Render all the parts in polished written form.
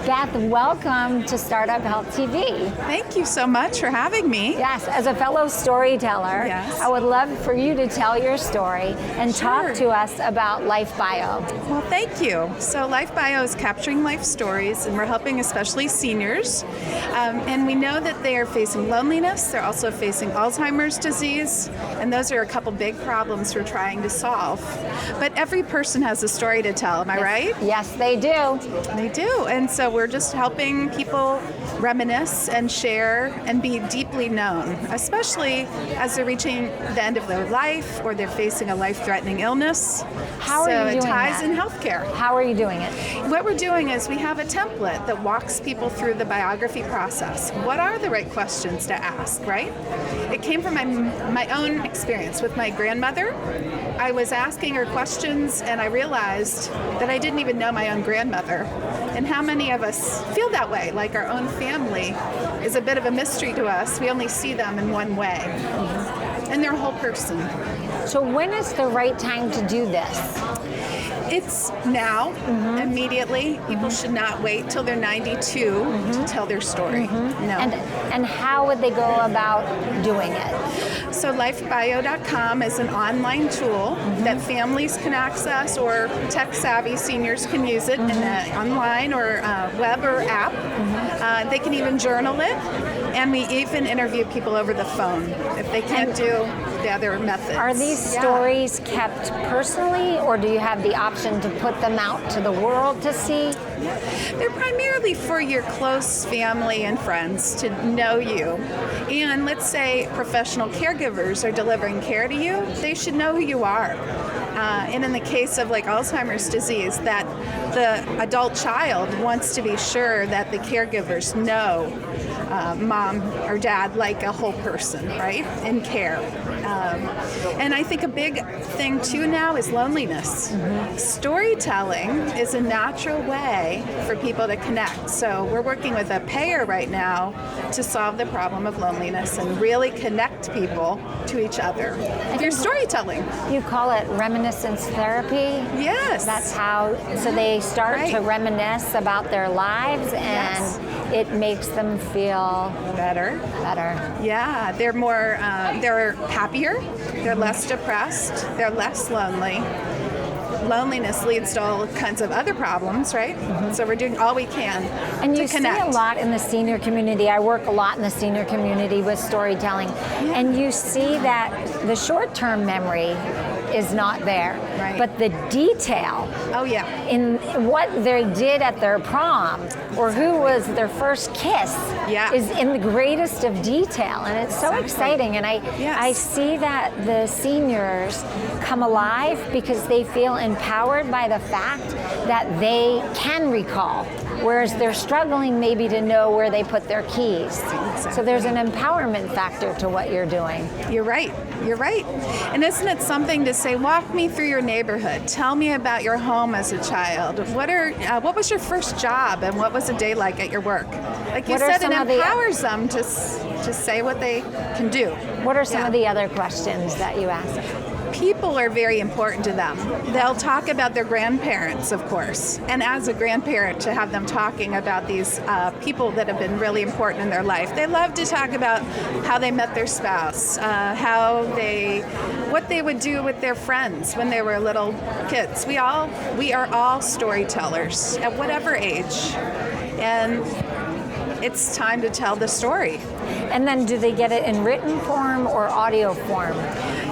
Beth, welcome to Startup Health TV. Thank you so much for having me. Yes, as a fellow storyteller, Yes. I would love for you to tell your story and talk to us about LifeBio. Well, thank you. So LifeBio is capturing life stories, and we're helping especially seniors. And we know that they are facing loneliness. They're also facing Alzheimer's disease, and those are a couple big problems we're trying to solve. But every person has a story to tell, am I right? Yes, they do. They do. And so we're just helping people reminisce and share and be deeply known, especially as they're reaching the end of their life or they're facing a life-threatening illness. How are you doing So it ties that? in healthcare. How are you doing it? What we're doing is we have a template that walks people through the biography process. What are the right questions to ask, right? It came from my own experience with my grandmother. I was asking her questions and I realized that I didn't even know my own grandmother. And how many of us feel that way, like our own family is a bit of a mystery to us. We only see them in one way. And they're a whole person. So when is the right time to do this? It's now, immediately. People should not wait till they're 92 to tell their story. No. And how would they go about doing it? So lifebio.com is an online tool that families can access, or tech-savvy seniors can use it in online or web or app. They can even journal it, and we even interview people over the phone if they can't do the other methods. Are these stories kept personally, or do you have the option to put them out to the world to see? They're primarily for your close family and friends to know you. And let's say professional caregivers are delivering care to you, they should know who you are. And in the case of like Alzheimer's disease, that the adult child wants to be sure that the caregivers know mom or dad like a whole person, right, in care. And I think a big thing too now is loneliness. Storytelling is a natural way for people to connect. So we're working with a payer right now to solve the problem of loneliness and really connect people to each other through storytelling. You call it reminiscence therapy? Yes. That's how, so they start to reminisce about their lives, and it makes them feel better. Yeah, they're more, they're happier, they're less depressed, they're less lonely. Loneliness leads to all kinds of other problems, right? So we're doing all we can and to you connect. see a lot in the senior community. I work a lot in the senior community with storytelling, and you see that the short-term memory is not there, but the detail in what they did at their prom or who was their first kiss is in the greatest of detail, and it's so exciting. And I see that the seniors come alive because they feel empowered by the fact that they can recall, whereas they're struggling maybe to know where they put their keys. So there's an empowerment factor to what you're doing. You're right. And isn't it something to say, walk me through your neighborhood, tell me about your home as a child, what was your first job, and what was a day like at your work? Like you said, it empowers them to say what they can do. What are some of the other questions that you ask? People are very important to them. They'll talk about their grandparents, of course, and as a grandparent, to have them talking about these people that have been really important in their life. They love to talk about how they met their spouse, what they would do with their friends when they were little kids. We are all storytellers at whatever age, and it's time to tell the story. And then do they get it in written form or audio form?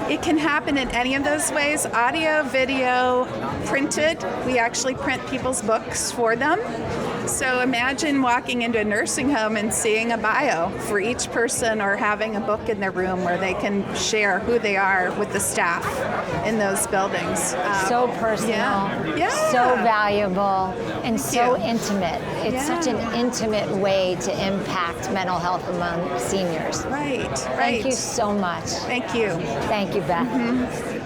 It can happen in any of those ways. Audio, video, printed. We actually print people's books for them. So imagine walking into a nursing home and seeing a bio for each person, or having a book in their room where they can share who they are with the staff in those buildings. So personal, so valuable, and so intimate. It's such an intimate way to impact mental health among seniors. Right. Thank you so much. Thank you. Thank you, Beth.